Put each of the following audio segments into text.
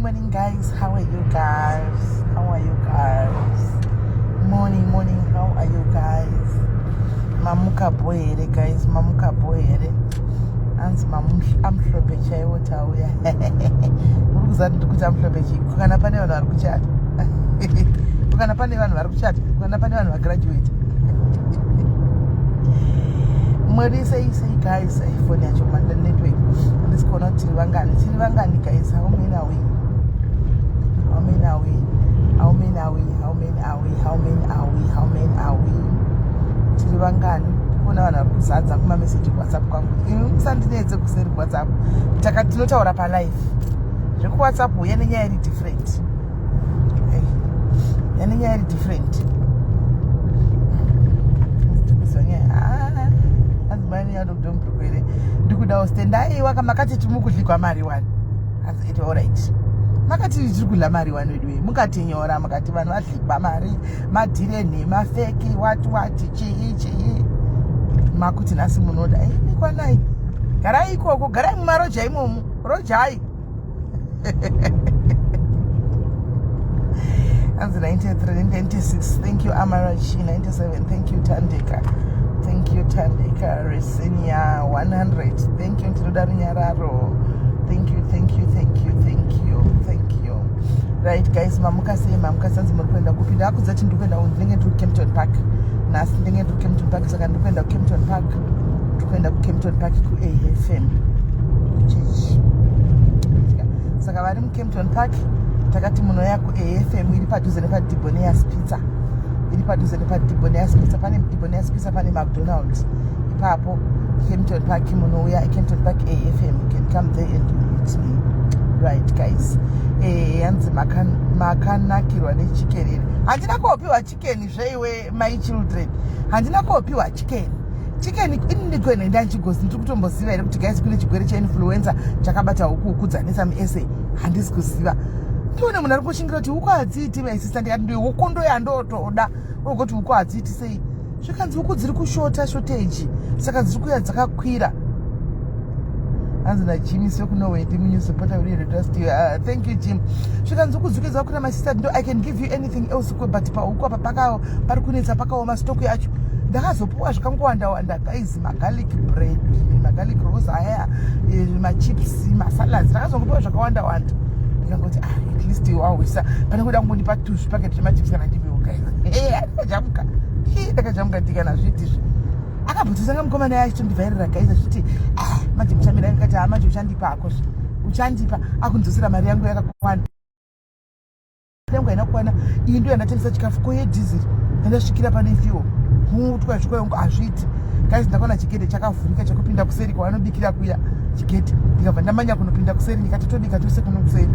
morning guys. How are you guys? Morning, how are you guys? Mamuka boyere guys, mamuka boyere. Anzi Amhlope chaiwo tauya. Urikuzati ndikuti Amhlope chiko kana pane vanhu vari kuchata. Kana pane vanhu vari kuchata, kana pane vanhu graduate. Mwari say guys, phone yacho manda network. This corner tiri vangani guys. How many are we? Tiri vangani kuna vanhu vari kuzadza kuma message WhatsApp kwangu. Musandinetse kuseri WhatsApp. Takati tinotaura pa live. Zviri ku WhatsApp yene nyaya iri different. Yene nyaya iri different. Mani ya Dr. Mpukwere ndikuda ustendai wakamakati timukudlikwa mari wani as it all right makati tirikudla mari wani wedwe mukatinyora makati vanhu vadlikwa mari madhire nhema feki wati chii makuti nasi munoda mikwanai garai ikoko garai mumaroja imomu rojai anzi 93 96 thank you Amarachi 97 thank you Tandika. Thank you Tandika Resenia 100. Thank you Ntinoda Nyararo. Thank you. Right guys, mamuka sanzi muri kupinda akuzati ndikuenda ndinenge ndiri Kempton Park. Nasi ndinenge ndiri Kempton Park saka ndikuenda Kempton Park. Ndikuenda Kempton Park ku AFM. Saka vari mu Kempton Park takati muno yako AFM iri padhuze nepa Dibonias Pizza. Iri padhuze nepa Dibonias Pizza, pane Dibonias Pizza, pane McDonald's. Ipapo Kempton Park munouya Kempton Park AFM, you can come there and meet me. Right guys. Yanzi makanakirwa nechicken. Handina kopiwa chicken zveiwe my children. Handina kopiwa chicken. Chicken indigwene ndanchigozi ndiri kutomboziva here kuti guys kune chigwere cheinfluenza chakabata huku kudzanisa muSA. Handisi kuziva. Ndione munhu ari kushingira kuti huku hadziti my sister, ndikati ndi huku ndo yandotoda kuti huku hadziti sei. Zvikanzi huku dziri kushota shortage saka dziri kuya dzakakwira. Hanzi naJimmy sekunowe ndi munyuzipota uri request you. Thank you Jim. Zvikanzi huku dzikeza kuti my sister ndo I can give you anything else but pa huku apa pakawo pari kunetsa pakaoma stock yacho. Ndakazopuwa zvakangowanda guys, garlic bread, garlic rolls aya, chips, salads. Ndakazongopuwa zvakawanda. Ndikangoti at least wawisa pane kuda kungondipa 2 packet zvemachips kana ndipewo guys. Ndakajamuka ndikana zviti akabvutisa mukomana yacho ndivhairira guys zviti manje muchamira ngati manje uchandipa akosvo uchandipa akundzosera mari yangu yakakwana yangu inakwana iyi ndiyo yandatengesa chikafu koye diesel ndasvikira pane fuel mutwa zviko yangu azviti guys ndakaona chigedhe chakavhurika chekupinda kuseri kwavanobikira kuya chigedhe ndikabva ndamanya kunopinda kuseri ndikatotobika tose kuno kuseri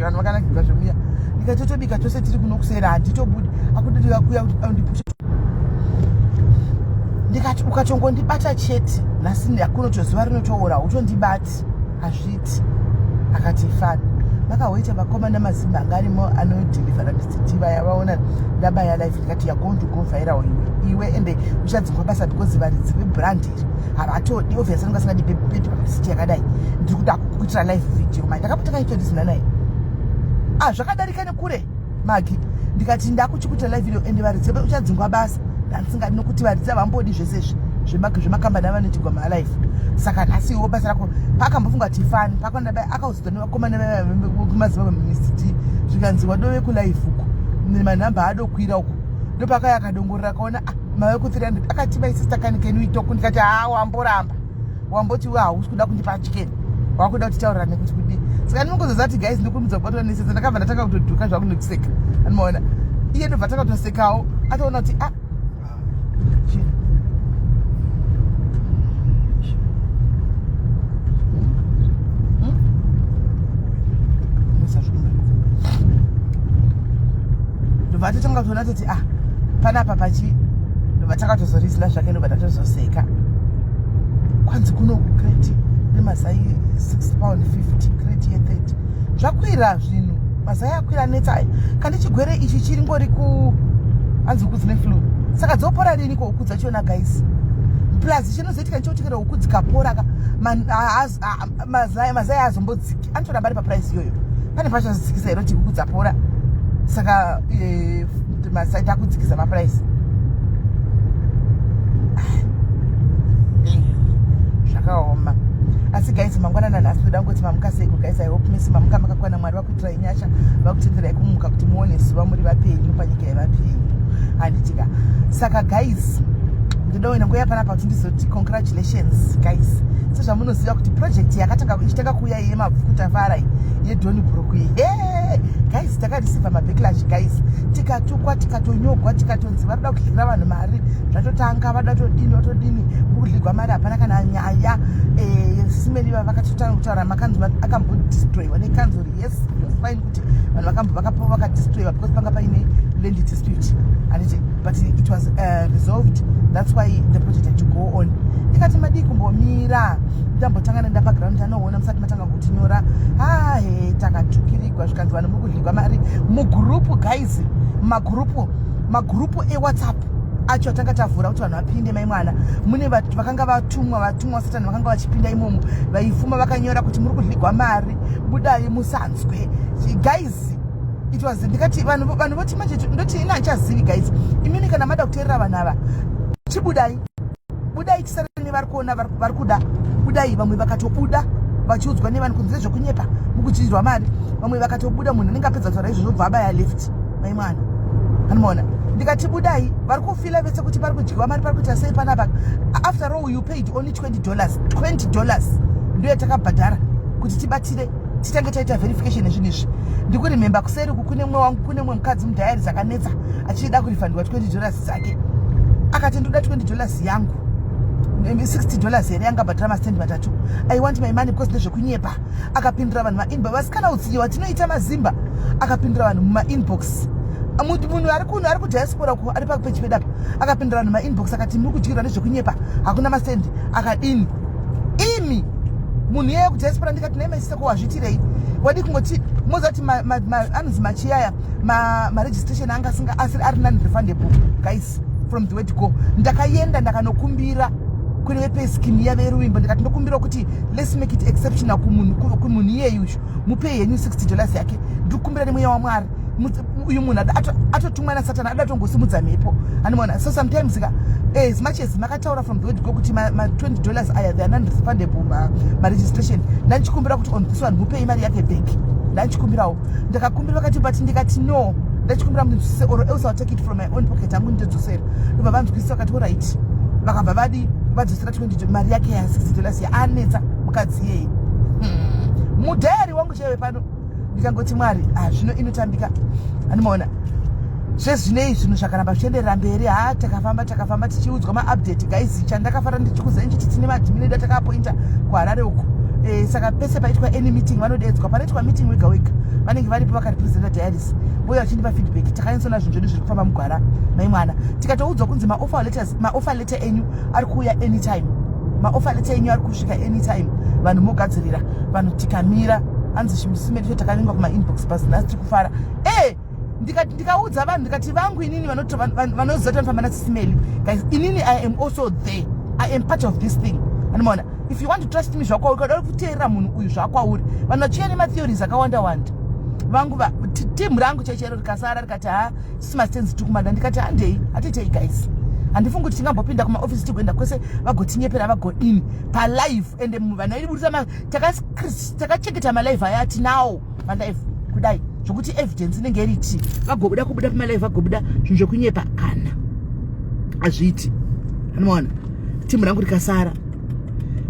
vanhu vakanakirwa zvemuya ndikatotobika tose tiri kuno kuseri handitobudi akudodiwa kuya kuti aundipusha ndikati ukachongondibata chete nhasi akunotozuva rinotoora uchondibati hazviti akati fani vakahoita vakoma namazimba anga arimo anodhilivhera misititiva yavaona ndabaya life ndikati you're going to go viral iwe ende uchadzingwa basa because varidzi vebrandiri havatodi obviously ndingasingadi publicity yakadai ndiri kuda kuitira live video mai ndakapota kaitodisina naye zvakadarika nekure magi ndikati ndakuchikuita live video ende varidzi uchadzingwa basa ndansingadi nokuti varidzi havambodi zvese zvemakambani avanoitigwa malife saka nhasiwo basa rako paakambofunga tifani pakondabaya akauzidwa nevakomana kumazimba mumisiti zvikanzi wadove kulive uko manhamba adokwira uko ndopakaya akadongorera akaona mave ku300 akati my sister can we talk ndikati wamboramba wamboti hausi kuda kundipa chicken wakuda kutitaurira nekuti kudii saka ndinongozozati guys ndikurumidza kubatwa nesese ndakabva ndatanga kutodhuka zvaku nekuseka anomaona iye ndobva tanga kutosekawo ataona kuti vatotanga kuona kuti panapa pachi vatakatozorisila zvake ndo vatatozoseka kwanzi kunoku kreti nemazai 6.50 kreti ye30 zvakwira zvinhu mazai akwira netsai kandi chigwere ichi chiri ngori ku anzi huku dzine flu saka dzopora rini ko huku dzachona guys plus chinozoitika nichotikira huku dzikapora mazai azombodziki anotoramba ari paprice iyoyo pane pachazikisa iro kuti kudzapora saka masaiti akudzikisa maprice zvakaoma. Asi guys, mangwanana nhasi ndoda ngoti mamuka seiko guys. I hope misi mamuka makakwana. Mwari vakuitirai nyasha, vakutenderai kumuka kuti muone zuva muri vapenyu panyika yevapenyu handitika. Saka guys, ndoda ngoya panapa kuti ndizoti congratulations guys. Sezvamunoziva kuti project yakatanga ichitanga kuuya yemabvuku tafarai yedoni brookway. Guys, takareceiva mabacklash guys. Tikatukwa, tikatonyogwa, tikatonzi varikuda kudlira vanhu mari. Zvatotanga vada todini mukudligwa mari hapana kana nyaya. Simeli vakatotanga kutaura makanzwi akambodestroywa nekanzuri. Yes, it was fine kuti vanhu vakadestroywa because panga paine land dispute. But it was resolved. That's why the project had to go on. Ndikati madi kumbomira ndambotanga nenda paground anoona musati matanga kutinyora. Takatukirigwa zvikanzi vanhu mukudligwa mari mugrupu guys. Magrupu eWhatsApp acho tanga tavhura kuti vanhu vapinde mai mwana. Mune vakanga vatumwa satani vakanga vachipinda imomo vaifuma vakanyora kuti muri kudligwa mari budai musanzwe guys. It was ndikati vanhu voti manje ndoti ina achazivi guys. Imini kana mada kuteerera vanhu ava chibudai tisareni vari kuona vari kuda budai. Vamwe vakatobuda vachiudzwa nevanhu kunze zvokunyepa mukudyirwa mari. Vamwe vakatobuda munhu anenge apedza kutaura izvozvo bva abaya left mai mwana. Anomaona ndikati budai vari kufila vese kuti vari kudyiwa mari pari kuita sei panapa. After all you paid only $20 ndiyo takabhadhara kuti tibatire titange taita verification nezvinhu izvi. Ndikurememba kuseri uku kune mumwe mukadzi mudhayari dzakanetsa achida kurifandwa $20 dzake. Akati ndoda $20 yangu, $60 here yanga bhadhara mastendi matatu. I want my money because ndezvekunyepa. Akapindura vanhu mainbox vasikana utsiwa tinoita mazimba. Akapindura vanhu mumainbox. Munhu ari kudiaspora ku ari papeji pedapa. Akapindura vanhu mumainbox akati muri kudyirwa nezvekunyepa hakuna mastendi. Akadini imi munhu yeye kudiaspora ndikati naimesisa kuwazvitirei. Wadi kungoti mozati anonzi machiyaya registration anga singa asiri ari non-refundable guys from the word go. Ndakaenda ndakanokumbira kune pay scheme yaveruvimbo ndikati ndokumbira kuti let's make it exceptional kumunhu iyeyu mupei henyu $60 yake. Ndikumbira nemweya waMwari uyu munhu atotumwa nasatani ada tongosimudza mhepo. Anoona so sometimes as much as makataura from the word go kuti $20 aya they are non-refundable registration. Ndanchikumbira kuti on this one mupei mari yake bank. Ndanchikumbirawo ndakakumbira vakati but ndikati no. Ndachikumbira munhu or else I'll take it from my own pocket. Hangu ndedzosera ndobva vanzwisisa vakati alright. Vakabva vadzosera $20 mari yake ya $60 yaanetsa mukadzi yeye. Mudhayari wangu chewe pano ndikangoti Mwari zvino inotambika. Anomaona zvezvinei zvinhu zvakaramba zvichienderera mberi. Takafamba tichiudzwa maupdate guys. Chandakafara ndichikuziva nchiti tine madhimini datakapointa kuHarare uko. Saka pese paitwa any meeting vanodedzwa. Panoitwa meeting wega vanenge varipo vakarepresenta diaries uye vachindipa feedback. Takanyatsoona zvinhu zvedu zviri kufamba mugwara mai mwana. Tikatoudzwa kunzi maoffer letter enyu ari kuuya anytime. Maoffer letter enyu ari kusvika anytime. Vanhu mogadzirira vanhu tikamira. Hanzi simeli takaningwa kumainbox basi nhasi tiri kufara. Ndikaudza vanhu ndikati vangu inini vanozoti vanofamba nasisimeli guys. Inini I am also there. I am part of this thing. Anomaona if you want to trust me zvakwauri ukada kuteerera munhu uyu zvakwauri. Vanhu vachiuya nematheories akawanda vangu timu rangu chaichairo rikasara rikati simastenzi tikumada. Ndikati handei hatiitei guys. Handifungi kuti tingambopinda kumaofisi tigoenda kwese vagotinyepera vagodini palive. Ende vanhu vaibudisa takachengeta malive aya tinawo malive kudai zvokuti evidence inenge iriti vagobuda kubuda pamalive vagobuda zvinhu zvokunyepa kana hazviiti. Anomaona timu rangu rikasara.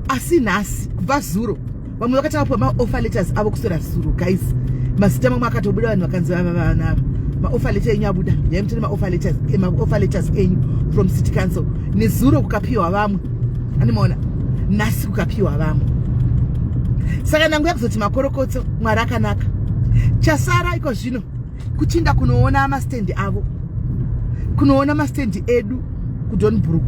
Asi nhasi kubva zuro vamwe vakatanga kupa maoffer letters avo kusora zuro guys. Mazita mamwe akatobuda vanhu vakanzi maoffer letter enyu abuda. Yaimutene maoffer letters enyu from city council. Nezuro kukapiwa vamwe. Anomaona nhasi kukapiwa vamwe. Saka nangu yakuzoti Makorokoto Mwari akanaka. Chasara iko zvino kuchinda kunoona mastendi avo. Kunoona mastendi edu kuDonbrook.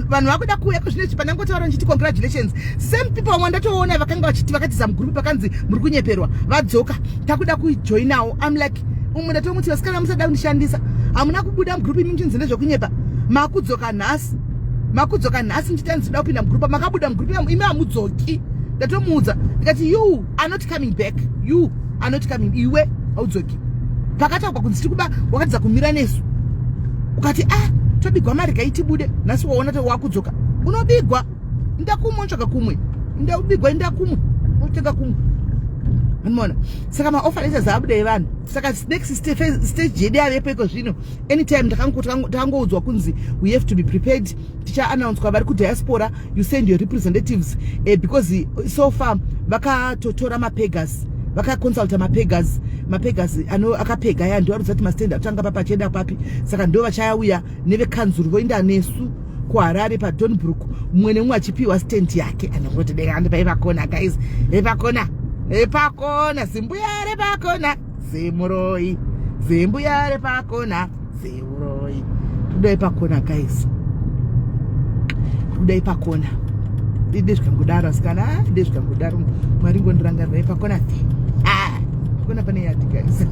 Vanhu vakuda kuuya kuzvinezvi panangotaura nchiti congratulations. Same people wandatoona vakanga vakatiza mugrupu vakanzi muri kunyeperwa vadzoka takuda kujoinawo. I'm like umwe ndatomuti vasikana musada kundishandisa. Hamuna kubuda mugrupu imi muchinzi nezvokunyepa. Makudzoka nhasi nchitanzida kupinda mugrupu. Makabuda mugrupu imi hamudzoki. Ndatomuudza ndikati you are not coming back. You anoti kami iwe audzoki pakataurwa kunzi tikuba wakadza kumira nesu ukati tobigwa mari kaitibude nasi waona kuti wakudzoka unobigwa ndakumwe ntsvaka kumwe ndabigwa ndakumwe unotenga kumwe unoona saka maoffer letters abuda evanhu saka next stage yedu yavepo iko zvino anytime takangoudzwa kunzi we have to be prepared tichaannouncwa vari kudiaspora you send your representatives because so far vakatotora mapegas vakaconsulta mapegas akapega ya ndo arudza kuti mastand atanga papachenda papi saka ndo vachauya nevekanzuru voenda nesu kuHarare paDonbrook mumwe nemumwe achipiwa stand yake anongoti dekandi paipakona guys epakona zimbuyare pakona zemuroi zimbuyare pakona zeuroi tudai pakona guys tudai pakona dide zvikangodaro asikana dide zvikangodaro mwari ngondirangarira pakona pakona pane yadi guys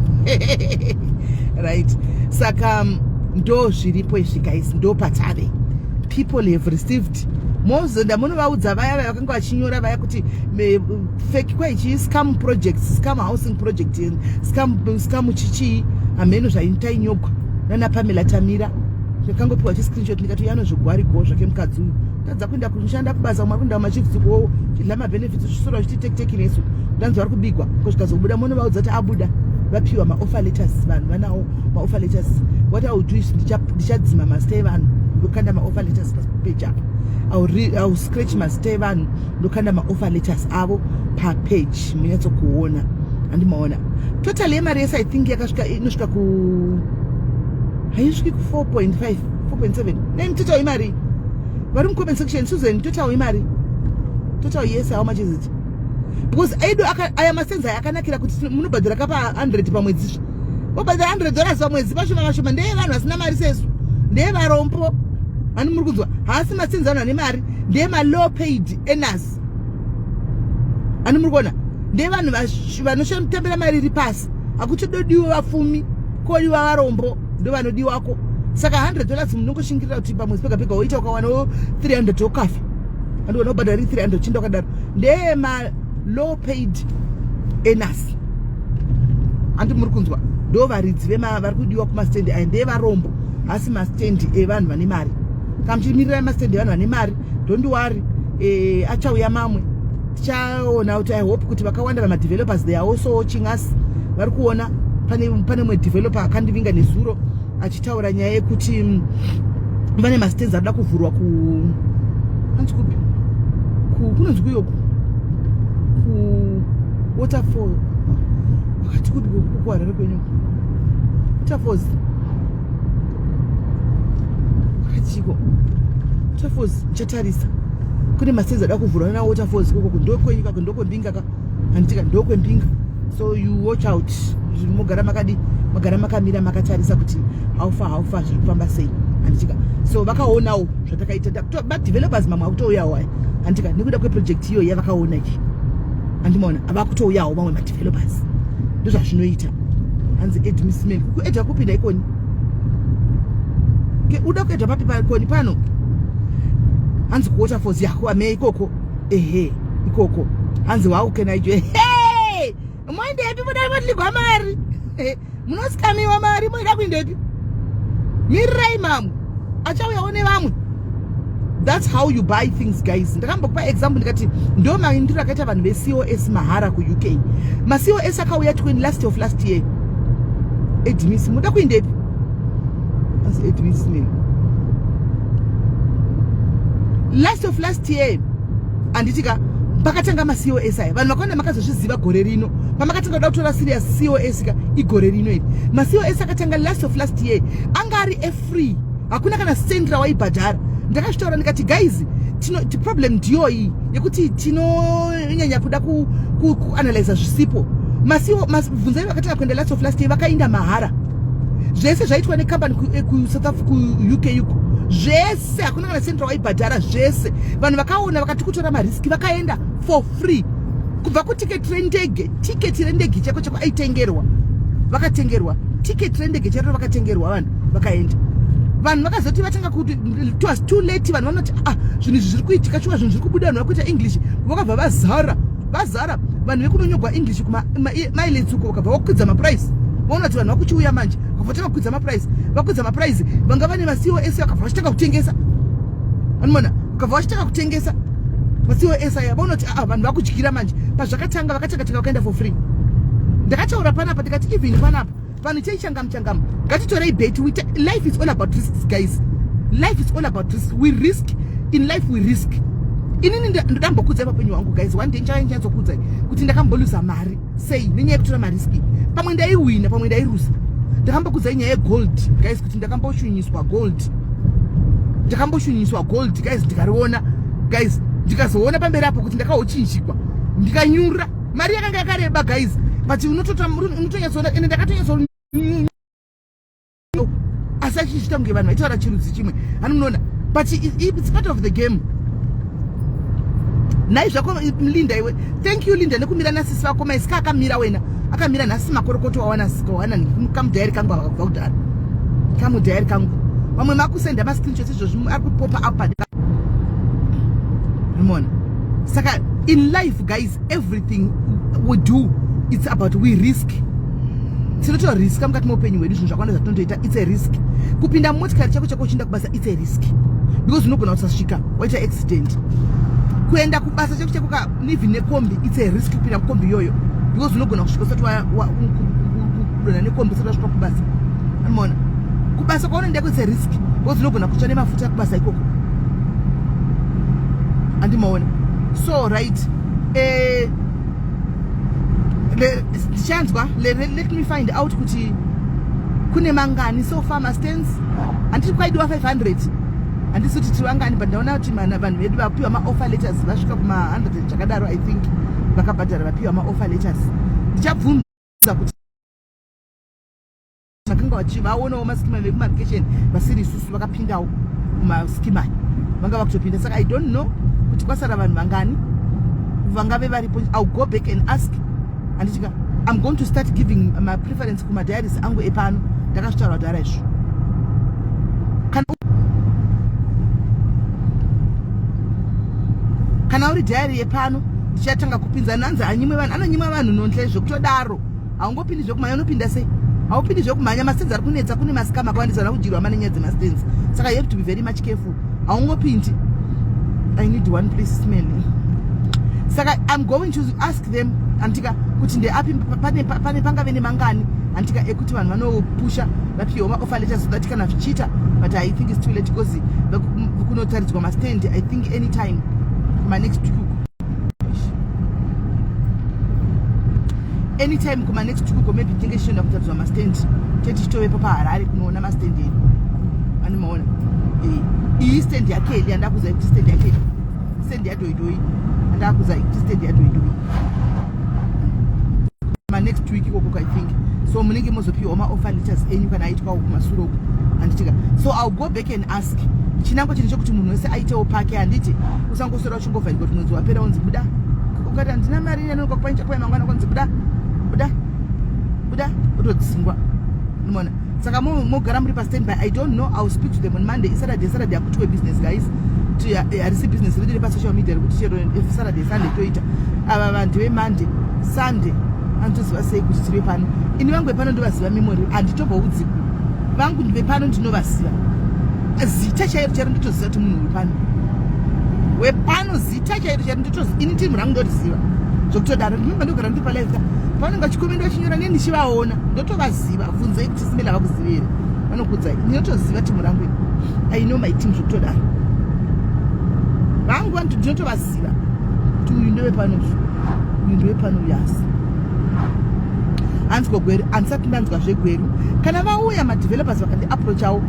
right saka ndo zviripo izvi guys ndo patave people have received mozenda munovaudza vaya vakanga vachinyora vaya kuti fake kwaichi scam projects scam housing project scam chichi ameno zvainotainyogwa nana Pamela Tamira zvakangopiwa screenshot ndikati yanozvigwari go zvake mukadzi uyu tadza kuenda kushanda kubasa umwe kuenda machivhitsiko chidla mabenefits zvisoro zvititeki nesu ndanzi vari kubigwa kozvikazobuda munovaudza kuti abuda vapiwa maoffer letters vanhu vanawo maoffer letters what I will do is ndichadzima mastay vanhu ndokanda maoffer letters page apo I'll scratch mastay vanhu ndokanda maoffer letters avo papage munyatsokuona handimaona total yemari yese I think yakasvika inosvika ku haisviki ku 4.5 4.7 name total yemari vari mucomment section Susan total yemari total yes how much is it because aido aya masenza akanakira kuti munobhadhira kapa 100 pamwedzi wobhadhira $100 pamwedzi pashoma ndeye vanhu vasina mari sesu ndeye varombo ani muri kunzwa haasi masenza ane mari ndeye low paid earners ani muri kuona ndeye vanhu vanoshandira mari iri pasi akuchidodiwa vafumi kodiwa varombo ndo vanodiwako saka $100 munongoshingirira kuti pamwedzi pega pega woita ukawana 300 okafa andiona wobhadhira 300 chinda wakadaro ndeye low paid earners andi muri kunzwa ndo varidzi vari kudiwa kumastendi aya ndeye varombo hasi mastendi evanhu vane mari kamuchimirira mastendi evanhu vane mari don't worry achauya mamwe tichaona kuti I hope kuti vakawanda vamadevelopers they are also watching us vari kuona pane mwe developer akandivinga nezuro achitaura nyaya yekuti vane mastendi arida kuvhurwa anzikupi kunonzi kuyoku waterfall wakati kuti kuHarare kwenyu waterfalls wakachiko waterfalls chatarisa kune masenza ada kuvhurwa na waterfalls koko ndokwenyika ndokwembinga ka andika ndokwembinga so you watch out mogara makamira makatarisa kuti how far zviri kufamba sei andika so vakaonawo zvatakaita but developers mamwe akutouyawo andika nekuda kweproject iyo yavakaona iki andimaona avakutouyawo mamwe madevelopers ndozvazvinoita hanzi edmismel kuedha kupinda ikoni uda kuedha papi pakoni pano hanzi kuwaterfalls yako ame ikoko ikoko hanzi wow can I join moendepi muda motiligwa mari munosikamiwa mari moida kuendepi mirirai mamwe achauyawo nevamwe that's how you buy things guys ndakambokupa example ndikati ndo maindiro akaita vanhu veCOS mahara kuUK maCOS akauya 20 last year edmis muda kuendepi as edmis name last year anditika pakatanga maCOS aya vanhu vakaona makazozviziva gore rino pamakatanga kuda kutora serious COS ka igore rino iri maCOS akatanga last year anga ari free hakuna kana sendra waibhadhara ndakashitaura ndikati guys problem ndiyo iyi yekuti tinonyanya kuda kuanalyza zvisipo mabvunzai vakatanga kuenda last year vakainda mahara zvese zvaitwa nekambani kuSouth Africa kuUK yuko zvese hakuna kana sendra waibhadhara zvese vanhu vakaona vakati kutora mariski vakaenda for free kubva kutiketi rendege chako aitengerwa vakatengerwa tiketi rendege charo vakatengerwa vanhu vakaenda vanhu vakazoti vatanga kuti it was too late vanhu vanoti zvinhu zviri kuitika chwa zvinhu zviri kubuda vanhu vakuita English vakabva vazara vanhu vekunonyogwa English kuma mileage uko vakabva vakwidza maprice. Vaona kuti vanhu vakuchiuya manje vakatanga kukwidza maprice vanga vane ma-COS vakabva vachitanga kutengesa. Vanomona vakabva vachitanga kutengesa ma-COS aya vaona kuti vanhu vakudyira manje pazvakatanga vakatanga vakaenda for free. Ndakataura panapa ndikati even panapa vanhu chaichangamu ngatitorei bet. Life is all about risks guys. Life is all about risks. We risk in life, we risk. Inini ndakambokudza papenyu wangu guys. One day nchaizokudza kuti ndakamboluza mari sei nenyaya yekutora mariski. Pamwe ndaiwina pamwe ndairusa. Ndakambokudza nyaya yegold guys kuti ndakamboshunyiswa gold guys ndikariona guys ndikazoona pamberi apo kuti ndakauchinjikwa ndikanyura mari yakanga yakareba guys but unotonyatsoona ende ndakatonyatsoona asi achichita kunge vanhu vaitaura chirudzi chimwe anomunoona but it's part of the game. Nai zvako Linda iwe. Thank you Linda nekumira nasisi vako maisika akamira wena akamira nhasi Makorokoto wawana kamudhayari kangu akabva kudhara kamudhayari kangu vamwe makusenda ma-screenshots izvozvo ari kupopa up remona. Saka in life guys everything we do it's about we risk. Tinotoriska mukati meupenyu hwedu zvinhu zvakawanda zvatinondoita it's a risk. Kupinda mumotikari chako uchienda kubasa it's a risk because unogona kusasvika waita accident. Kuenda kubasa chako even nekombi it's a risk kupinda mukombi iyoyo because unogona kusvika usati kudonha nekombi usati wasvika kubasa. Unaona kubasa kwaunoenda it's a risk because unogona kutsva nemafuta kubasa ikoko andimaona. So right ndichanzwa let me find out kuti kune mangani so far mastands anditi kwaidiwa 500 handisi kuti tiwangani but ndaona kuti vanhu vedu vapiwa ma-offer letters vasvika kuma-100 chakadaro I think vakabhadhara vapiwa ma-offer letters. Ndichabvunza kuti vakanga vachivaonawo maskima vekumarikation vasiri isusu vakapindawo kumaskima vanga vakutopinda. Saka I don't know kuti kwasara vanhu vangani vangave varipo. I'll go back and ask. Andichika I'm going to start giving my preference kuma diaries angu epano ndakazvitaura kudhara izvo. Kana uri diary yepano ndichatanga kupinza nanza anyimwe vanhu anonyimwa vanhu nonhle zvokutodaro haungopindi zvokumhanya unopinda sei haupindi zvokumhanya mastenzi ari kunetsa kune masikama akawandisa nakudyirwa manenyaya dzemastenzi. Saka you have to be very much careful haungopindi. I need one place smelly. Saka I'm going to ask them antika kuti ndeapi pane pangave nemangani antika ekuti vanhu vanopusha vapiwa ma-offer letters so that kana zvichiita but I think it's too late because kunotaridzwa mastand I think anytime kuma next week anytime kuma next week maybe tinge tichienda kutaridzwa mastand tichitovepo paHarare kunoona mastand edu animaona iyi stand yakeli andakuza kuti stand yakeli stand yadoidoi andakuza kuti stand yadoidoi next week ikoko I think. So munenge mozopiwa ma-offer letters enyu kana aitwa kumasuro uku anditika. So I'll go back and ask. Chinangwa chini chokuti munhu wese aitewo pake handiti usangosora uchingovharirwa kuti mwedzi wapera unzi buda ukati handina mari yanonoka kupaincha kwai mangwana kunzi buda utodzingwa. Unoona saka mogara muri pa-standby. I don't know. I'll speak to them on Monday. Saturday akutiwe business guys. Harisi business riri pa-social media rekuti chero Saturday Sunday toita ava vanhu veMonday Sunday antoziva sei kuti tiri pano. Ini vangu vepano ndovaziva memory handitobvoudziku vangu vepano ndinovaziva zita chairo charo nditoziva kuti munhu wepano zita chairo charo nditoziva ini timu rangu ndoriziva zvokutodaro ndinonga ndogara ndiri palive pavanenge vachikomenda vachinyora neni ndichivaona ndotovaziva. Bvunzai kuti simela vakuzivire vanokudzai ndinotoziva timu rangu I know my team zvokutodaro vangu vantu ndinotovaziva kuti uyu ndowepano uyu ndowepano uyasi hanzwa gweru handisati ndanzwa zvegweru kana vauya madevelopers vakandiapproachawo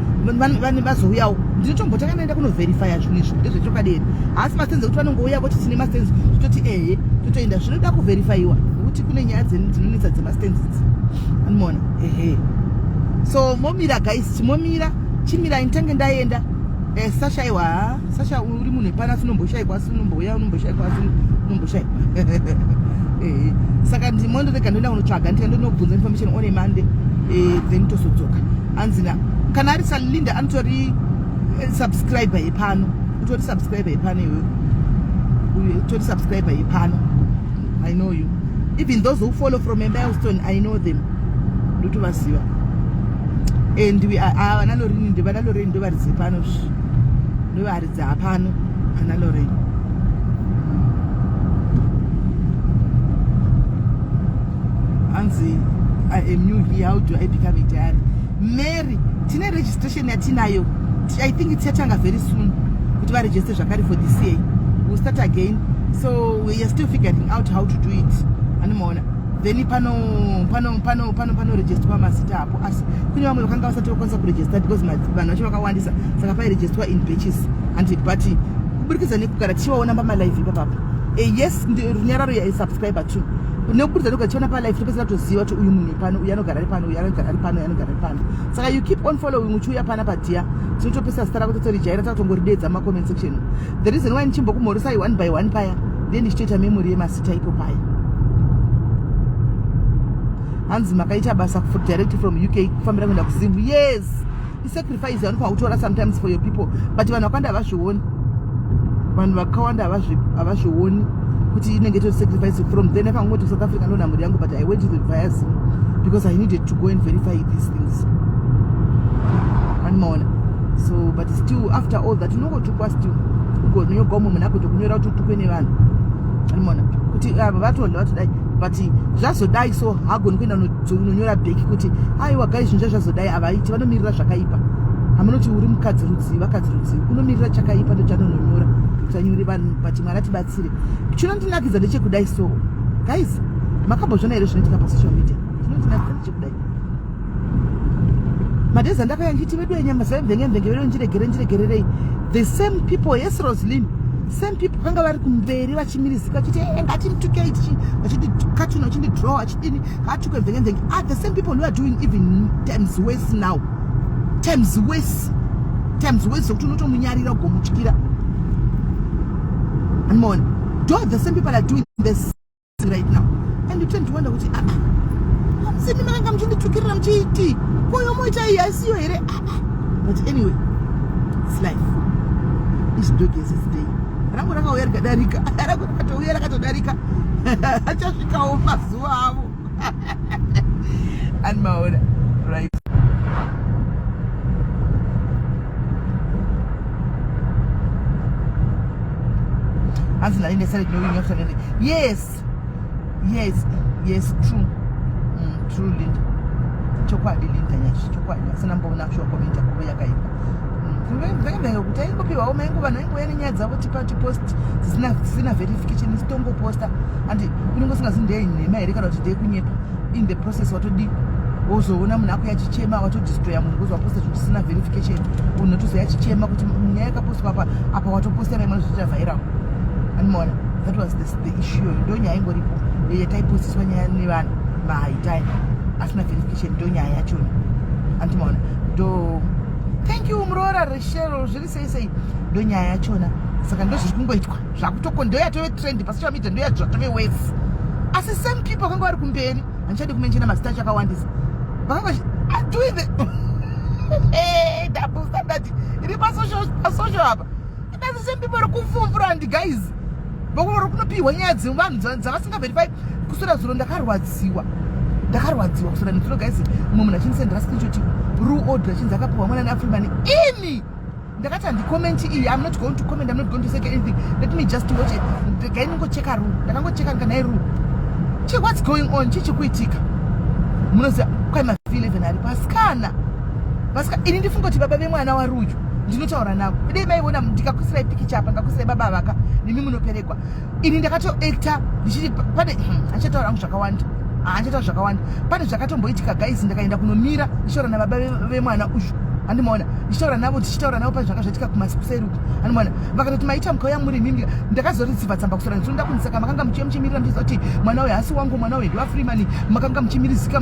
vanhu vazouyawo ndinotombotanga naenda kunoverifya zvinhu izvi ndezvechokaderi asi mastenzi ekuti vanongouya voti tine mastenzi tototi ehe totoenda zvinoda kuverifyiwa nekuti kune nyaya dzinonetsa dzemastenzi idzi animona ehe. So momira guys timomira chimirai nditange ndaenda sashaiwa sasha uri munhu epana sinomboshayikwa sinomboya unomboshayikwa sinomboshayikwa saka ndimondorega ndoenda kunotsvaga ndienda ndinobvunza information on a Monday then tosodzoka anzina kana ari Salinda anotori subscriber yepano utori subscriber yepano iwe utori subscriber yepano I know you Even those who follow from a milestone, I know them. And we are analorin the Valalorin do Zipanos. No, I did Zapano, analorin. Anzi, I am new here. How do I become a dad? Mary, Tina registration at Tinayo. I think it's Yatanga very soon. We will register Shakari for this year. We'll start again. So we are still figuring out how to do it. And more. Then pano register masita apo as kuni vamwe vakanga vasati vakwanisa kuregister because vanhu vacho vakawandisa saka pairegisterwa in batches and but kuburikidza nekugara tichivaona pamalive ipapapo yes runyararo subscriber too nekuburikidza nekugara tichiona palive topedzera toziva kuti uyu munhu pano uyu anogara ari pano uyu anogara ari pano uyu anogara ari pano saka you keep on following uchiuya pana padia tinotopesa zita rako totorijaira takutongoridedza mumacomment section. The reason why ndichimbokumhoresai one by one paya then ndichitoita memory yemasita ipo paya. Hanzi makaita basa direct from UK kufambira kuenda kuZimbu. Yes, the sacrifice yanupa utora sometimes for your people, but vanhu vakawanda havazvioni, vanhu vakawanda havazvioni kuti inenge to sacrifice from then if I go to South Africa ndona mhuri yangu, but I went to the via Zim because I needed to go and verify these things and more. So but still after all that unogotukwa still ugonyogomo munako tokunyora kuti utukwe nevanhu and more kuti vatonda vatodai but zvazodai so hagoni kuenda nonyora bheki kuti aiwa guys zvinja zvazodai avaiti vanomirira zvakaipa. Hamunoti uri mukadzi rudzi vakadzi rudzi unomirira chakaipa ndochanononyora kuti anyore vanhu but Mwari tibatsire. Chinondinakidza ndechekudai so guys makambozviona here zvinoitika pasocial media. Chinondinakidza ndechekudai madhezi andakaya nditi vedu yenyama zavemvenge vedu njiregererei the same people. Yes, Roslyn, same people kanga vari kumberi vachimirizika vachiti ngatimtukei vachiti katuna vachiti draw vachidini ngatukwe mvenge are the same people who are doing even times worse now. Times worse zokuti unotomunyarira kugomutyira and more. The same people are doing this right now and you tend to wonder kuti hamsini makanga muchinditukirira muchiiti koyo moita iyi asiyo here. But anyway, it's life. This dog is his day. Rangu rakauya rikadarika, rangu rakatouya rakatodarika, achasvikawo mazuva avo. And maona right. Yes, true. True, Linda. Chokwadi Linda nyashi, chokwadi. Sana mbona shwa comment yako yakaipa. Venga kutaingo piwa omengo vanengo yani nyadza kuti party post sina verification stongo poster and kunongo singa zinde nema ere kana kuti kunyepa in the process watodi ozoona munhu ako yachichema watodistroya munhu kuzwa poster kuti sina verification unotozo yachichema kuti nyaya yakaposta apa watoposta mai mwana zvicha viral and more. That was the issue. Ndo nyaya ingoripo yataipostiswa nyaya nevanhu mahaitai asina verification ndo nyaya yachona and more. Do thank you Murora Reshero zviri sei ndo nyaya yachona saka ndo zviri kungoitwa zvakutoko ndo yatove trend pasocial media ndo yatove waves asi same people vakanga vari kumberi handichadi kumenshina mazita acho akawandisa vakanga doing the double standard iri pasocial apa that's the same people vari kufumvura and guys vakuri kunopiwa nyaya dzevanhu dzavasingaverify. Kusora zuro ndakarwadziwa kusora nezuro guys mumwe munhu achinisendera screenshot rule order chinzi akapiwa mwana neAfriman ini ndakati handicomment iyi. I'm not going to comment, I'm not going to say anything, let me just watch it. Ndakainongocheka rule, ndakangocheka ndikanai rule what's going on chichikuitika munoziva kwai ma11 ari pasikana ini ndifunga kuti baba vemwana wari uyu ndinotaura navo dei maiona ndikakusirai pikicha apa ndikakusirai baba vaka nemi munoperekwa ini ndakatoacta ndichiti pane achataura rangu zvakawanda pane zvakatomboitika guys ndakaenda kunomira ndichitaura nababa vemwana uyu handimaona ndichitaura navo tichitaura navo pane zvanga zvaitika kumasairuku handimaona vakatoti maita mukauya muri mimi ndakazoritsiva tsamba kusora ndinoda kunisaka makanga muchimirira ndichiziva kuti mwana uyu hasi wangu mwana uyu ndiwaFreeman makanga muchimirizika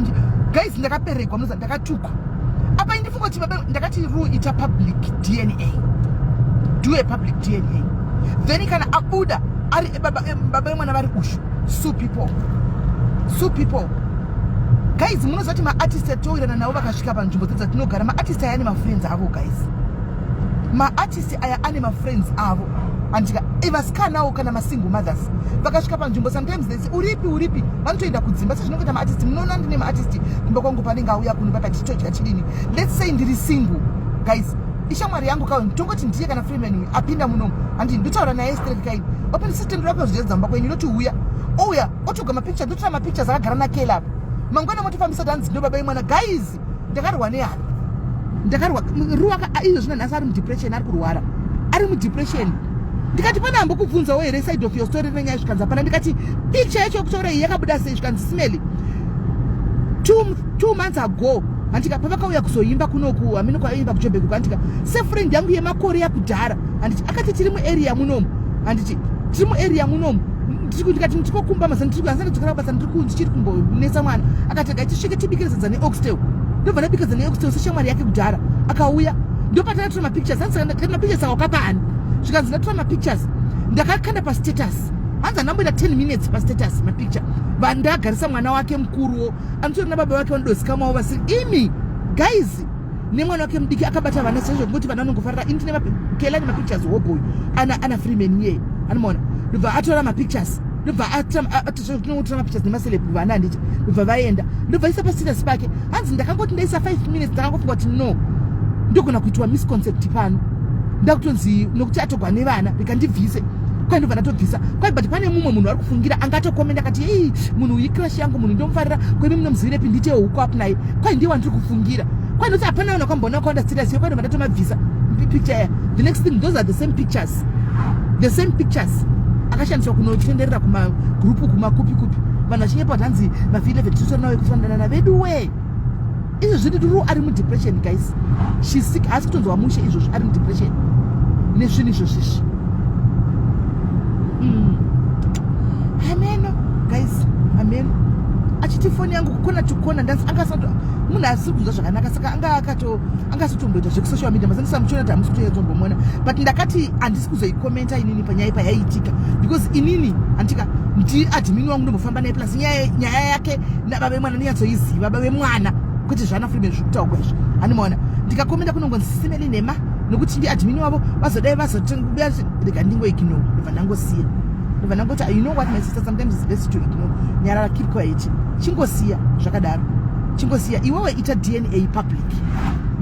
guys ndakaperekwa munoziva ndakatukwa apa indifunga kuti baba ndakati rule ita public DNA, do a public DNA, then kana abuda ari baba mwana vari ushu sue people guys. Munoziva kuti maartist atoirana navo vakasvika panzvimbo dzatinogara maartist aya ane mafriends avo guys, maartist aya ane mafriends avo andika vasikanawo kana masingle mothers vakasvika panzvimbo sometimes they say uripi vanotoenda kudzimba sezvinongota maartist munoona ndine maartist kumba kwangu panenge auya kunyumba patitodya chidini. Let's say ndiri single guys, ishamwari yangu kawe tongoti ndiye kana Freeman apinda munomu handi ndotaura naye straight kaini open system rako zvidzamba kwenyu noti uya otoga mapicture ndotora mapictures akagara nakela apo mangwana motofambisa dance ndo baba imwana guys ndakarwa nehana ndakarwa ruwaka izvo zvina nhasi ari mudepression ari kurwara ari mudepression. Ndikati pana ambo kubvunzawo here side of your story nenyaya zvikanzi hapana. Ndikati picture yacho kutaura iyi yakabuda sei zvikanzi Smelly 2 months ago handika pavakauya kuzoimba kunoku hamino kwaimba kuJoburg handika sefriend yangu yemakore yakudhara handiti akati tiri muarea munomu handiti tiri muarea munomu ndikati ndikokumba mazana tiri kuanza ndikara basa ndiri kunzi chiri kumbonesa mwana akati tisvike tibikiridzadza neoxtail ndobva ndabikiridzadza neoxtail seshamwari yake kudhara akauya ndopatana tora mapictures handisaka mapictures awakapani zvikanzi ndatora mapictures ndakakanda pastatus hanzi andamboita 10 minutes pastatus mapicture vandagarisa mwana wake mkuruwo anotori nababa wake vanodosikamwawo vasiri imi guys nemwana wake mudiki akabata vana sezvo ngoti vana vanongofarira ini tine kela nemapictures woboyu ana Freeman yeye anomaona ndobva atora mapictures ndobva atinotora mapictures nemaceleb vana handiti ndobva vaenda ndobva isa pastatus pake hanzi ndakangoti ndaisa 5 minutes ndakangofunga kuti no ndogona kuitwa misconcept pano ndakutonzi nokuti atogwa nevana rikandibvise kwai ndobva ndatobvisa kwai but pane mumwe munhu ari kufungira angatokomenda akati ei munhu uyu crush yangu munhu ndomufarira kwemi munomuzivire pi ndite huku apo naye kwai ndiye wandiri kufungira kwai ndoti hapana vanhu akamboona wakaunda serious kwai ndobva ndatomabvisa picture ya the next thing those are the same pictures akashandiswa kunotenderera kumagrupu kumakupi vanhu vachinyepa kuti hanzi mavhi 11 titori nawo ekufanana navedu we izvo zviri ruru ari mudepression guys she's sick haasi kutonzwa mushe izvozvo ari mudepression nezvinhu izvozvizvi ameno guys ameno achiti foni yangu kukona tukona ndanzi munhu asiri kunzwa zvakanaka saka angasotomboita zvekusocial media masandisamuchiona kuti hamusi kutoyatombomona but ndakati handisi kuzoikomenta inini panyaya payaiitika because inini handika ndiadhimini wangu ndombofamba naye plus nyaya yake nababa vemwana ninyatsoiziva baba vemwana kuti zvana Freeman zviri kutaurwa izvi hanimaona ndikakomenda kunongonzi Smelly nema nokuti ndiadhimini wavo vazodai vazotengubuya rega ndingoignore ndobva ndangosiya ndobva ndangoti you know what my sister sometimes is best to ignore nyarara keep quiet chingosiya zvakadaro chingosiya iwewe ita DNA public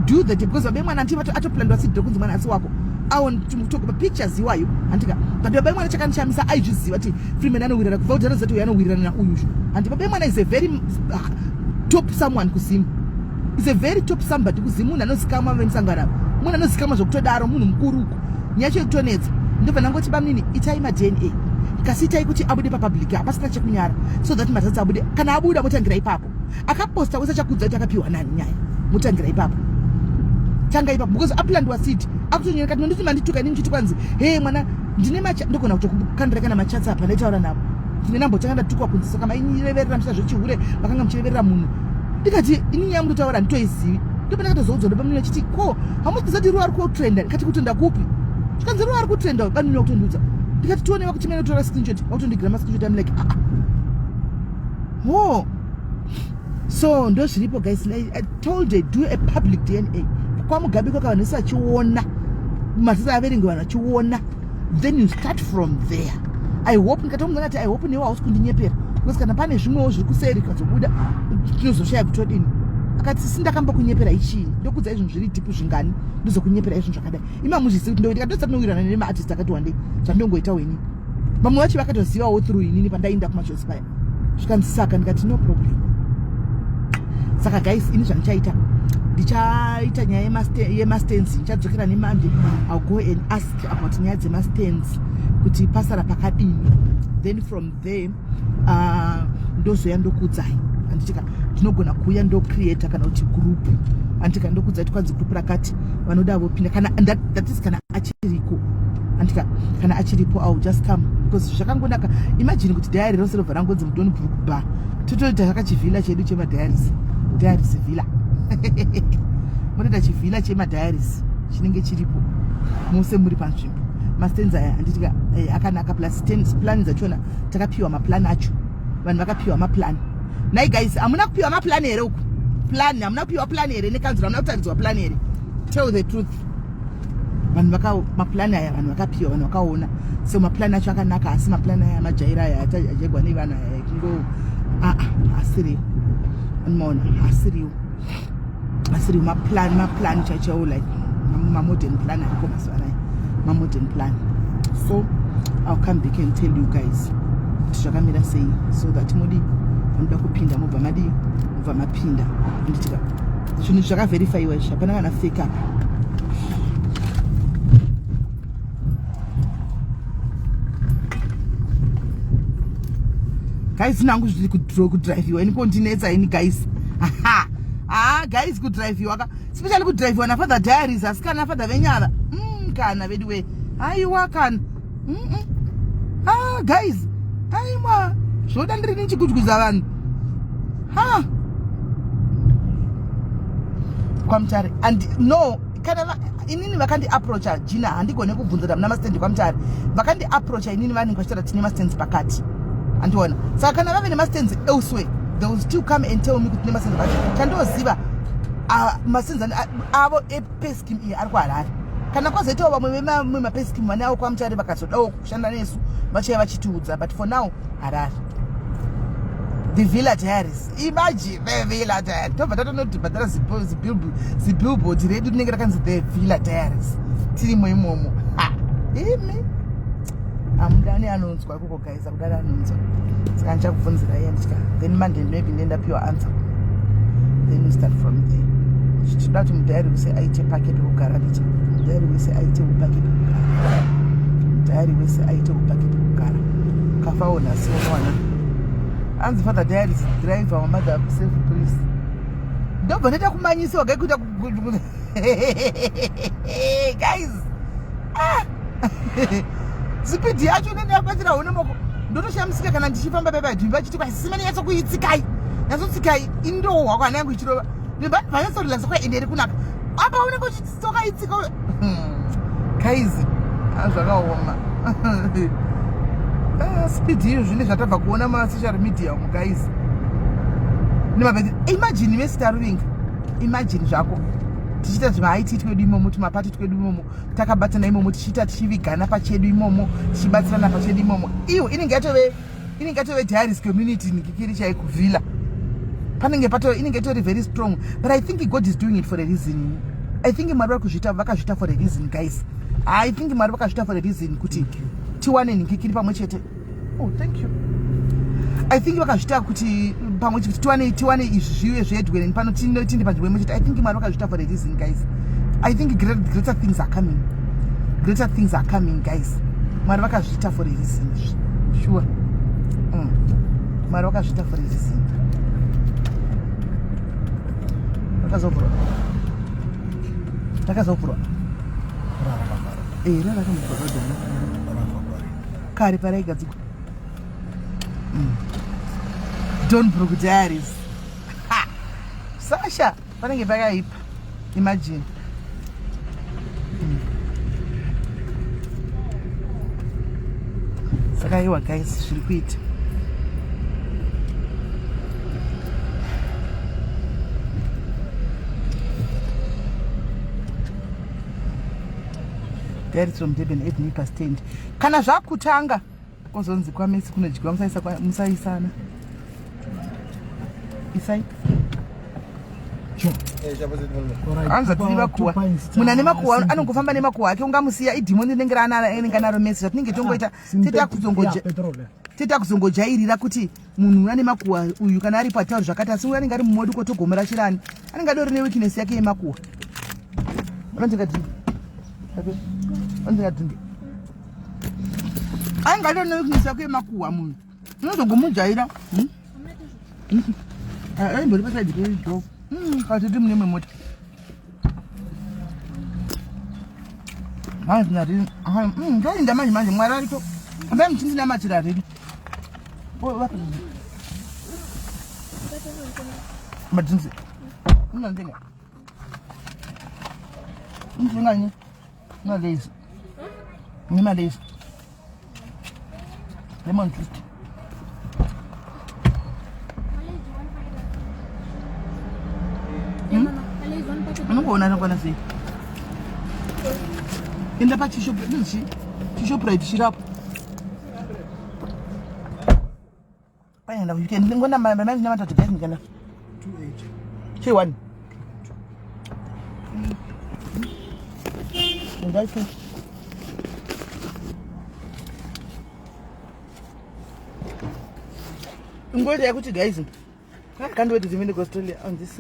do that because baba mwana anti atoplandwa sidho kunzi mwana asi wako awo tokupa pictures iwayo handika but baba mwana chakanishamisa aizviziva kuti Freeman anowirana kubva kuti anozati uyu anowirana nauyuzvo handi baba mwana is a very top someone kuzimu is a very top somebody kuzimu munhu anozikama venisangana munhu anozikama zvokutodaro munhu mukuruku nyacho yekutonedza ndobva ndangoti bamnini itai maDNA kasiitai kuti abude papublic hapasina chekunyara so that matadzi abude kana abuda mutangira ipapo akaposta wese chakudza kuti akapiwa nani nyaya mutangira ipapo tanga ipapo because aplandwa seat akutonyera kati ndoti mandituka nini chiti kwanzi hey mwana ndine ndogona kutokukandira kana machatsa apa ndaitaura navo ndine nambotanga ndatukwa kunzi saka mainyireverera msina zvechihure vakanga muchireverera munhu ndikati inini yamutotaura nditoizivi ndopa ndakatozoudzwa ndopamina chiti ko hamusizati ruwa ari kutrenda ndikati kutenda kupi chikanzi ruwa ari kutrenda banini wakutondudza ndikati tionewa kuti mene utora screenshot wakutondigira mascreenshot I'm like oh so ndo zviripo guys I told you do a public DNA kwamugabe kwaka vanhu vachiona matisa averengi vanhu vachiona then you start from there I hope ndikatomuzana ati I hope newe hausi kundinyepera because kana pane zvimwewo zviri kuseri kazobuda tinozoshaya kutodini akati sindakamba kunyepera ichii ndokudza izvinhu zviri dhipu zvingani ndizokunyepera izvinhu zvakadai imamuzvisi kuti ndikatotsa tinowirana nemaartist akati wandei zvandongoita weni vamwe vacho vakatozivawo through inini pandainda kumashows paya zvikanzisaka ndikati no problem saka guys ini zvandichaita ndichaita nyaya yemastands ndichadzokera neMonday I'll go and ask about nyaya dzemastands kuti pasara pakadini then from there ndozoya ndokudzai anditika ndinogona kuuya ndocreata kana kuti group andika ndokudzai tikwanzi group rakati vanoda vopinda kana that is kana achiriko andika kana achiripo I'll just come because zvakangonaka imagine kuti diary rose robva rangonzi mudoni brook bar totoita zvakachivhila chedu chemadiaries villa munoita chivhila chemadiaries chinenge chiripo muse muri panzvimbo mastands aya anditika akanaka plus plan dzachona takapiwa maplan acho vanhu vakapiwa maplan nai guys hamuna kupiwa maplan here uku plan hamuna kupiwa plan here nekanzuro hamuna kutaridzwa plan here tell the truth vanhu maplani aya vanhu vakapiwa vanhu vakaona so maplani acho akanaka asi maplani aya majaira aya achaigwa nevanhu aya kingo asiriwo unoona asiriwo maplani chaichaiwo like modern plan ariko mazuva anaya modern plan. So I'll come back and tell you guys kuti zvakamira sei so that mudi vanoda kupinda mobva madii mobva mapinda nditika zvinhu zvakaverifyiwa izvi hapana kana fake up. Guys nangu zviri kudriviwa ini kondinetsa ini guys guys kudriviwa especially kudriviwa nafather diaries asi kana nafather venyara kana vedu aiwa kana guys aimwa zvoda ndiri nichikudguza vanhu kwamutare and no kana inini vakandi approacha jina handigone kubvunzira muna mastendi kwamutare vakandi approacha inini vanenge vachitaura tine mastendi pakati andiona saka kana vave nemastendi elsewhere they will still come and tell me kuti nemastendi pacho chandoziva mastendi avo epeskim iyi ari kuharare kana kwazoitawo vamwe vemapeskim vane avo kwamutare vakazodawo kushanda nesu vachaiva vachitiudza but for now harare the Villa Diaries. Imagine the Villa Diaries. Tobva tatonodhibhadhara zibillboard redu rinenge rakanzi the Villa Diaries tirimo imomo imi amudani anonzwa koko guys akudani anonzwa saka ndichakubvunzira iye nditya then Monday maybe ndendapiwa answer then we start from there. Tichida kuti mudhayari wese aite paketi kugara ndicha mudhayari wese aite upaketi kugara mudhayari wese aite upaketi kugara kafawo nhasi unowana anzi father diary is driver wa mother self police ndobva neta kumanyisiwa gaikuita guys speed yacho nene yabatira une moko ndotoshamsika kana ndichifamba baba dhimbi vachiti kwasimani yatso kuitsikai yazotsikai indohwa kwana yangu ichirova ndimba vanyasorila sokwa enderi kunaka apa unenge uchitsoka itsika guys zvakaoma speed hiyo zvine zvatabva kuona masocial media guys imagine mestarving imagine zvako tichita zvimaiti twedu imomo tumapati twedu imomo takabatana imomo tichita tichivigana pachedu imomo tichibatsirana pachedu imomo iyo inenge yatove diaries community nikikiri chaikuvhila panenge inenge itori very strong but I think God is doing it for a reason. I think Mwari vakazvita for a reason guys. I think Mwari vakazvita for a reason kuti tiwane nikikiri pamwe chete. Oh, thank you. I think vakazvita kuti pamwe chete tiwane izviwe zvedwere pano tindi panzvimbo chete. I think Mwari vakazvita for a reason guys. I think greater things are coming. Greater things are coming guys. Mwari vakazvita for a reason. Sure. Mwari vakazvita for a reason. Takazopurwa. Rara kamupurwa. Kari paraigadzikwa. Don't broke diaries. Sasha, panenge pakaipa. Imagine. Saka iwa guys, zviri kuita. Diaries from Durban 8 Nipa stand. Kana zvakutanga kozonzi kwamesi kunodyiwa musaisana. Isai. Anza tiriva kuwa. Muna nemakuwa anongofamba nemakuwa ake ungamusiya idhimoni rinenge ranaro mesi zvatinenge tongoita teta kuzongojairira kuti munhu una nemakuwa uyu kana ari patauri zvakati asi uyu anenge ari mumodi kotogomera chirani anenge adori neweakness yake yemakuwa. Ainga adori neweakness yake yemakuwa munhu unozogomujaira aimbori pasaidi pedro katiti mune mota ndoinda manje Mwari ariko ambaye mchindina machira redu madzinzi unandenga unzinganye ngalezi nimalezi lemon juice unongona nokwana sei enda pachisho right shirapo paenda weekend ngona mama ndina matatu guys ngana 28 che 1 ndake ngoja yakuti guys I can't wait to go to Australia on this.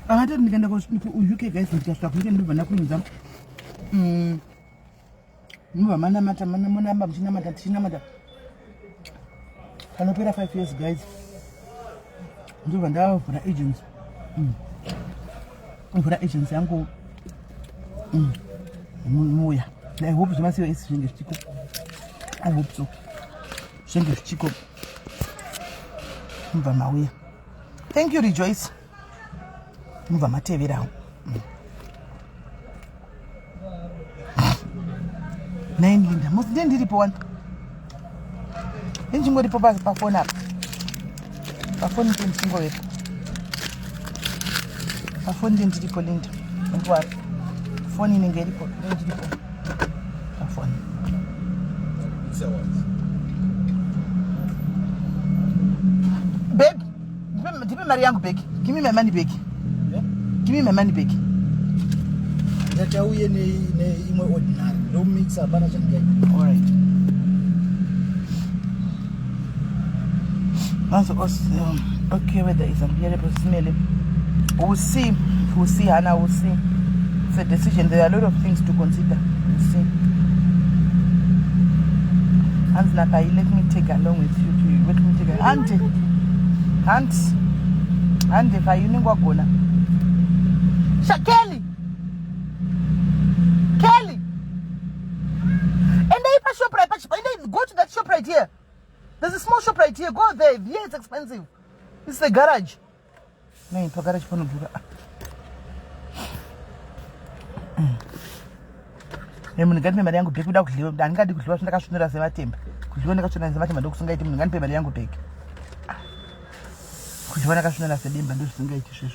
I didn't get to UK guys with just a weekend of an acquaintance. Mana mata, Chinamata. Can opera 5 years, guys. Do and out for the agents. For the agents, uncle. I hope you must say Chico. I hope so. Thank Chico. Thank you, Rejoice. Move my TV down. Nine Linda. Most didn't did one. Engine got the papa phone up. A phone didn't single it. A phone didn't did Linda. And what? Phone in and get it. A phone. Babe, give me my young back. Give me my money back. Give me my money back. That's how we in ordinary. Don't mix up. Alright. That's awesome. Okay, whether it's a beautiful smelly. We'll see. We'll see, Hannah. We'll see. It's a decision. There are a lot of things to consider. We'll see. And let me take along with you too. Let me take Auntie, if I you know gonna. Kelly. And they pass shop right. Go to that shop right here. There's a small shop right here. Go there. Yeah, it's expensive. It's the garage. No, it's a garage for no good. I'm get me Mariango pick without you. I'm going to close the castle as a team. Could you want to go to the dogs and get him and pay Mariango pick? Could you want to go to the limb and do some gate issues?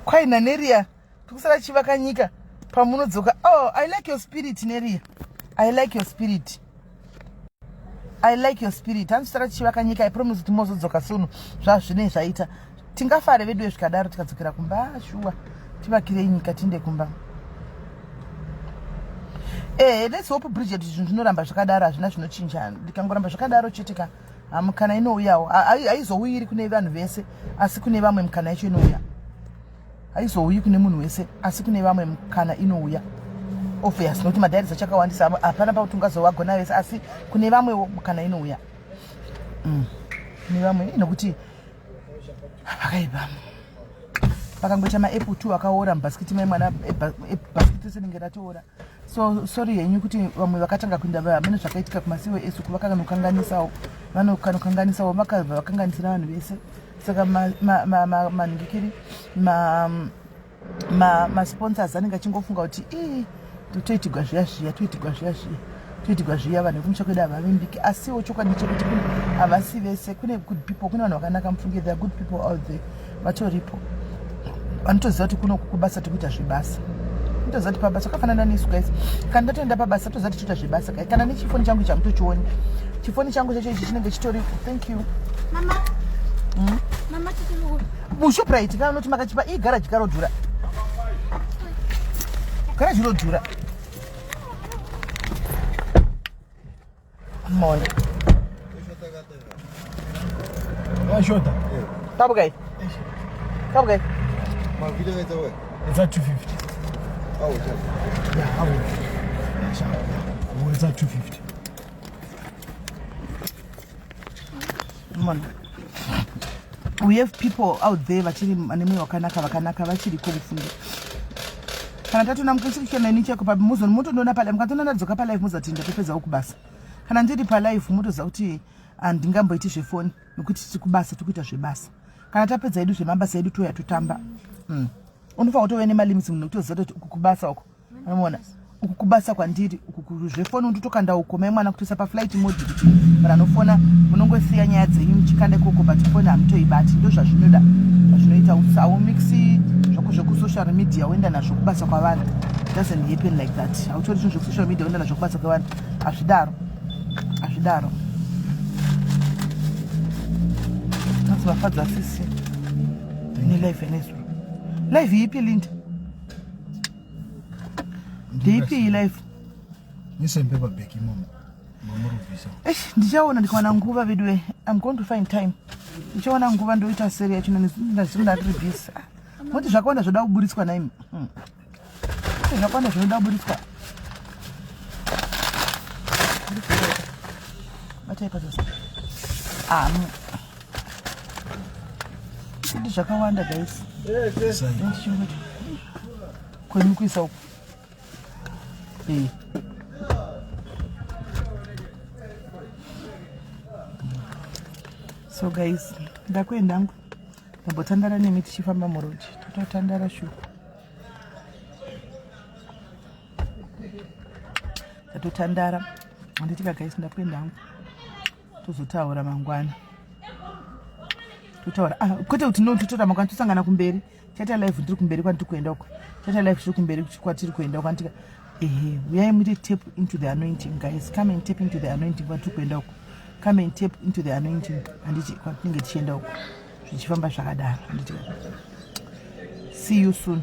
Quite an area. Chivakanyika. Pamunodzoka. Oh, I like your spirit, Neria. I like your spirit. I'm start Chivakanyika. I promise to Moses Zokasun. Shashine Shaita. Tingafa video Shkadar Katsukira Kumba. Sure. Timakiri Katinde Kumba. Let's hope Bridget is not Ambashakadara, National Chinchan. The Kangura Shakadaro Chitika. Can I know ya? I saw we could never invest. As could never can I know ya. I saw you can munwese asikuneva mkana inoya obvious not my dad is a chaka one sama apana about tungazo wako na wese asi kuneva mkana inoya niva mwe inokuti akaiba pakangocha ma apple 2 akaora mbasket mai mwana basket senengera toora so sorry yenyu kuti vamwe vakatanga kuinda vamene zvakaitika kumasiwe esu kuvakanokanganisawo vanokanokanganisawo vakakanganisira vanhu vese saka maningikiri sponsors anenge achingofunga kuti toitigwa zviya vanhu vekumuchakweda havavimbiki asiwo chokwadi chekuti havasi vese kune good people kune vanhu vakanaka mufungi there are good people out there vatoripo vanotoziva kuti kuno kubasa tokuita zvibasa ndoziva kuti pabasa kafanana nesu guys kana ndatoenda pabasa toziva kuti toita zvibasa kai kana nechifoni changu chamutochioni chifoni changu chacho ichi chinenge chitoripo thank you Mama titimu. Bushoprite kana noti makachipa garage karodhura. Garage rodhura. Mole. Shota. Tabugai. My video is away. It's at 250. Oh, yeah, I will. It's at 250. Come we have people out there vachiri manemi wakanaka vachiri kufundi kana tatona mkushikisha na niche kwa muzon moto ndona pale mkatona nadzoka pale live muzatinda pepeza ukubasa kana ndiri palive mutoziva kuti handingamboiti zvefoni nekuti tikubasa tikuita zvebasa. Kana tapedza edu zvemabasa edu touya totamba. Unofanira kutove nemalimits munhu nekuti uziva kuti uku kubasa uko. Unoona? Uku kubasa kwandiri uku zvefoni undotokanda uko mai mwana kutoisa paflight mode kuti vanhu vanofona munongosiya nyaya dzenyu muchikanda ikoko but foni hamutoibati. Ndo zvazvinoda zvazvinoita haumixi zvako zvekusocial media woenda nazvo kubasa kwavanhu. It doesn't happen like that. Hautori zvinhu zvekusocial media woenda nazvo kubasa kwavanhu. Hazvidaro. Nanzi vafadza sisi nelive enesu. Live ipi Linda? Ndipi live? Nisembe babeki mama. Ndichaona ndikawana nguva vidwe. I'm going to find time. Ndichaona nguva ndoita seri yacho ndazvinda busy. Moti zvakawanda zvoda kuburitswa naimi. Zvakawanda zvinoda kuburitswa. Batai pazose. Ndi zvakawanda guys. Kwenu kuisa uko. So guys, ndakwenda ndambotandara nemi tichifamba murodi. Totandara shu. Tatotandara. Anditika guys ndakwenda tozotaura mangwana. Kwete kuti totora mangwana tosangana kumberi. Chaita live ndiri kumberi kwandiri kuenda uko. Chaita live tiri kumberi kwatiri kuenda uko. Anditika we are to tap into the anointing, guys. Come and tap into the anointing. Come and tap into the anointing. And it's see you soon.